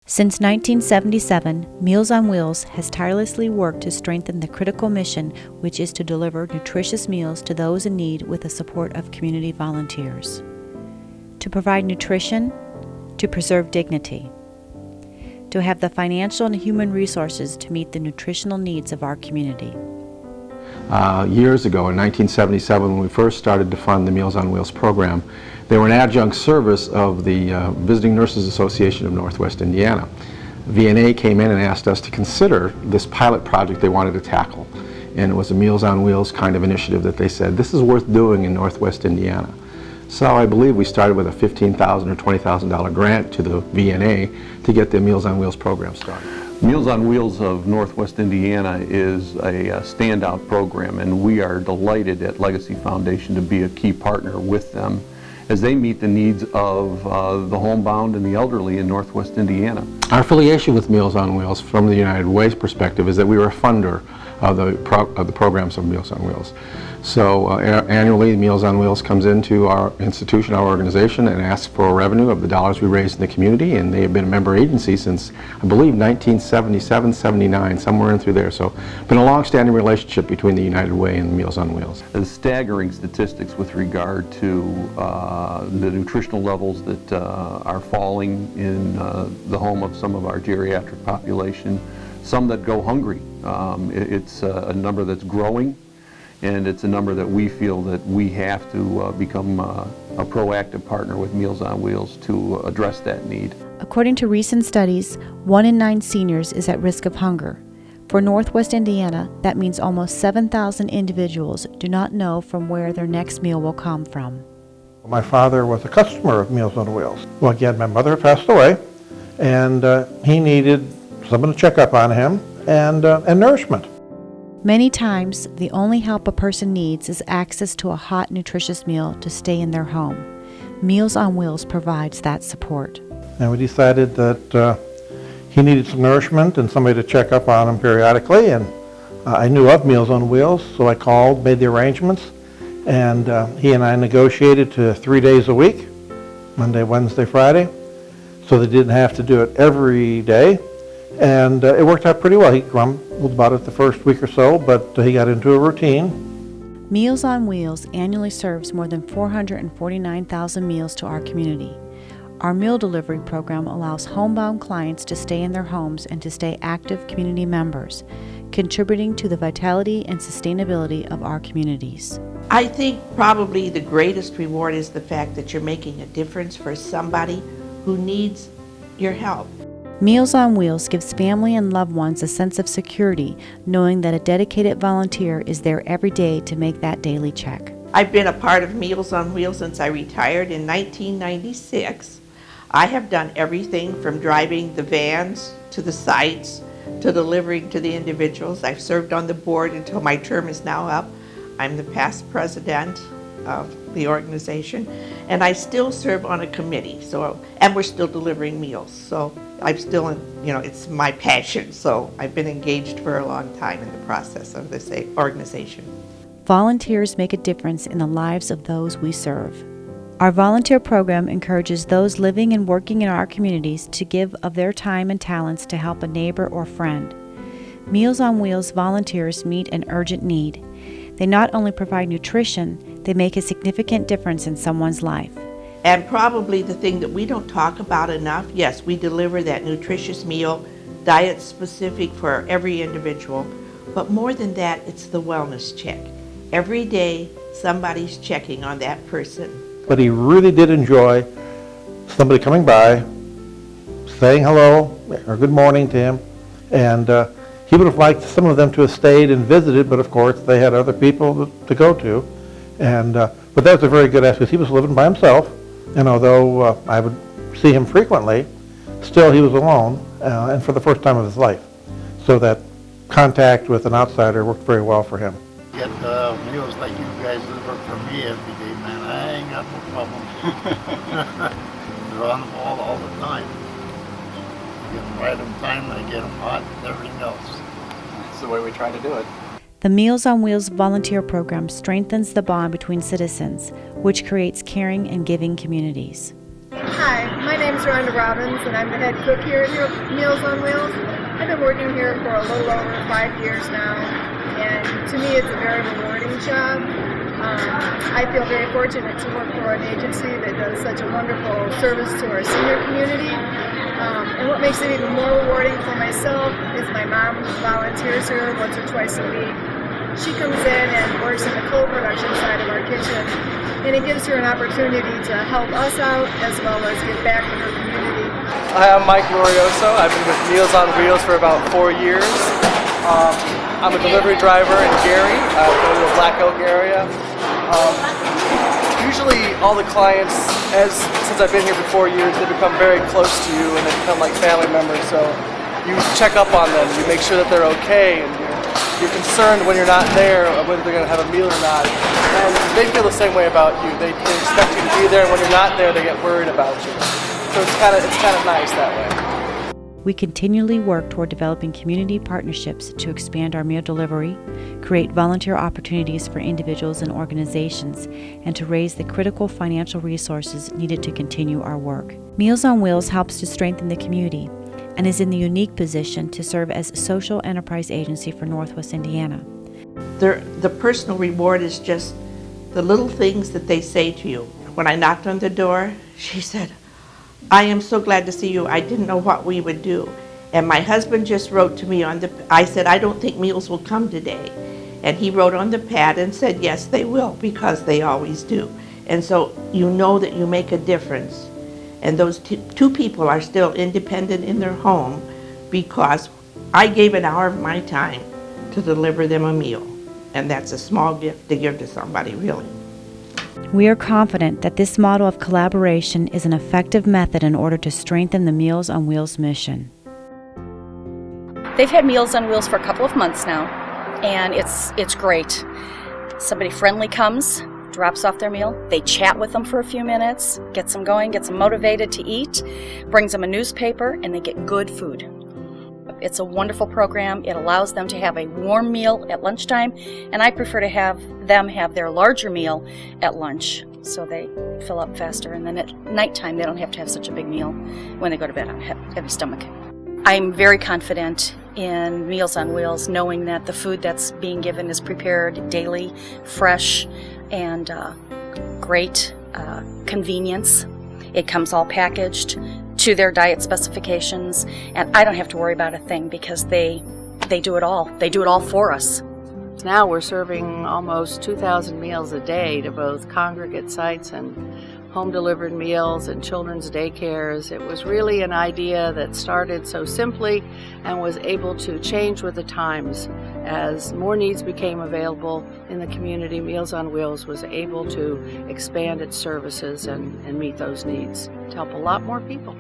Since 1977, Meals on Wheels has tirelessly worked to strengthen the critical mission, which is to deliver nutritious meals to those in need with the support of community volunteers. To provide nutrition, to preserve dignity, to have the financial and human resources to meet the nutritional needs of our community. Years ago, in 1977, when we first started to fund the Meals on Wheels program, they were an adjunct service of the Visiting Nurses Association of Northwest Indiana. VNA came in and asked us to consider this pilot project they wanted to tackle. And it was a Meals on Wheels kind of initiative that they said, this is worth doing in Northwest Indiana. So I believe we started with a $15,000 or $20,000 grant to the VNA to get the Meals on Wheels program started. Meals on Wheels of Northwest Indiana is a standout program, and we are delighted at Legacy Foundation to be a key partner with them as they meet the needs of the homebound and the elderly in Northwest Indiana. Our affiliation with Meals on Wheels from the United Way's perspective is that we were a funder of the programs of Meals on Wheels. So annually, Meals on Wheels comes into our institution, our organization, and asks for revenue of the dollars we raise in the community, and they have been a member agency since, I believe, 1977, 79, somewhere in through there. So been a long-standing relationship between the United Way and Meals on Wheels. The staggering statistics with regard to the nutritional levels that are falling in the home of some of our geriatric population, some that go hungry. It's a number that's growing, and it's a number that we feel that we have to become a proactive partner with Meals on Wheels to address that need. According to recent studies, 1 in 9 seniors is at risk of hunger. For Northwest Indiana, that means almost 7,000 individuals do not know from where their next meal will come from. My father was a customer of Meals on Wheels. Well, again, my mother passed away, and he needed someone to check up on him and nourishment. Many times, the only help a person needs is access to a hot, nutritious meal to stay in their home. Meals on Wheels provides that support. And we decided that he needed some nourishment and somebody to check up on him periodically, and I knew of Meals on Wheels, so I called, made the arrangements, and he and I negotiated to 3 days a week, Monday, Wednesday, Friday, so they didn't have to do it every day. And it worked out pretty well. He grumbled about it the first week or so, but he got into a routine. Meals on Wheels annually serves more than 449,000 meals to our community. Our meal delivery program allows homebound clients to stay in their homes and to stay active community members, contributing to the vitality and sustainability of our communities. I think probably the greatest reward is the fact that you're making a difference for somebody who needs your help. Meals on Wheels gives family and loved ones a sense of security, knowing that a dedicated volunteer is there every day to make that daily check. I've been a part of Meals on Wheels since I retired in 1996. I have done everything from driving the vans to the sites to delivering to the individuals. I've served on the board until my term is now up. I'm the past president of the organization, and I still serve on a committee, and we're still delivering meals. So I'm still it's my passion, so I've been engaged for a long time in the process of this organization. Volunteers make a difference in the lives of those we serve. Our volunteer program encourages those living and working in our communities to give of their time and talents to help a neighbor or friend. Meals on Wheels volunteers meet an urgent need. They not only provide nutrition, they make a significant difference in someone's life. And probably the thing that we don't talk about enough, yes, we deliver that nutritious meal, diet specific for every individual, but more than that, it's the wellness check. Every day, somebody's checking on that person. But he really did enjoy somebody coming by, saying hello or good morning to him, and he would have liked some of them to have stayed and visited, but of course they had other people to go to. And but that was a very good aspect. He was living by himself, and although I would see him frequently, still he was alone, and for the first time of his life. So that contact with an outsider worked very well for him. Get meals like you guys deliver for me every day, man. I ain't got no problem. They're on the ball all the time. Get them right on time, I get them hot, and everything else. That's the way we try to do it. The Meals on Wheels volunteer program strengthens the bond between citizens, which creates caring and giving communities. Hi, my name's Rhonda Robbins, and I'm the head cook here at Meals on Wheels. I've been working here for a little over 5 years now, and to me it's a very rewarding job. I feel very fortunate to work for an agency that does such a wonderful service to our senior community. And what makes it even more rewarding for myself is my mom volunteers here once or twice a week. She comes in and works in the coal production side of our kitchen, and it gives her an opportunity to help us out as well as give back to her community. Hi, I'm Mike Glorioso. I've been with Meals on Wheels for about 4 years. I'm a delivery driver in Gary. I go to the Black Oak area. Usually all the clients, since I've been here for 4 years, they become very close to you and they become like family members. So you check up on them, you make sure that they're okay, and you're concerned when you're not there whether they're going to have a meal or not. And they feel the same way about you. They expect you to be there, and when you're not there, they get worried about you. So it's kind of nice that way. We continually work toward developing community partnerships to expand our meal delivery, create volunteer opportunities for individuals and organizations, and to raise the critical financial resources needed to continue our work. Meals on Wheels helps to strengthen the community and is in the unique position to serve as a social enterprise agency for Northwest Indiana. The personal reward is just the little things that they say to you. When I knocked on the door, she said, "I am so glad to see you. I didn't know what we would do." And my husband just wrote to me I said, "I don't think meals will come today." And he wrote on the pad and said, "Yes, they will, because they always do." And so you know that you make a difference. And those two people are still independent in their home because I gave an hour of my time to deliver them a meal. And that's a small gift to give to somebody, really. We are confident that this model of collaboration is an effective method in order to strengthen the Meals on Wheels mission. They've had Meals on Wheels for a couple of months now, and it's great. Somebody friendly comes, drops off their meal, they chat with them for a few minutes, gets them going, gets them motivated to eat, brings them a newspaper, and they get good food. It's a wonderful program. It allows them to have a warm meal at lunchtime, and I prefer to have them have their larger meal at lunch so they fill up faster, and then at nighttime they don't have to have such a big meal when they go to bed on a heavy stomach. I'm very confident in Meals on Wheels, knowing that the food that's being given is prepared daily, fresh, and great convenience. It comes all packaged to their diet specifications, and I don't have to worry about a thing because they do it all. They do it all for us. Now we're serving almost 2,000 meals a day to both congregate sites and home-delivered meals and children's daycares. It was really an idea that started so simply and was able to change with the times. As more needs became available in the community, Meals on Wheels was able to expand its services and meet those needs to help a lot more people.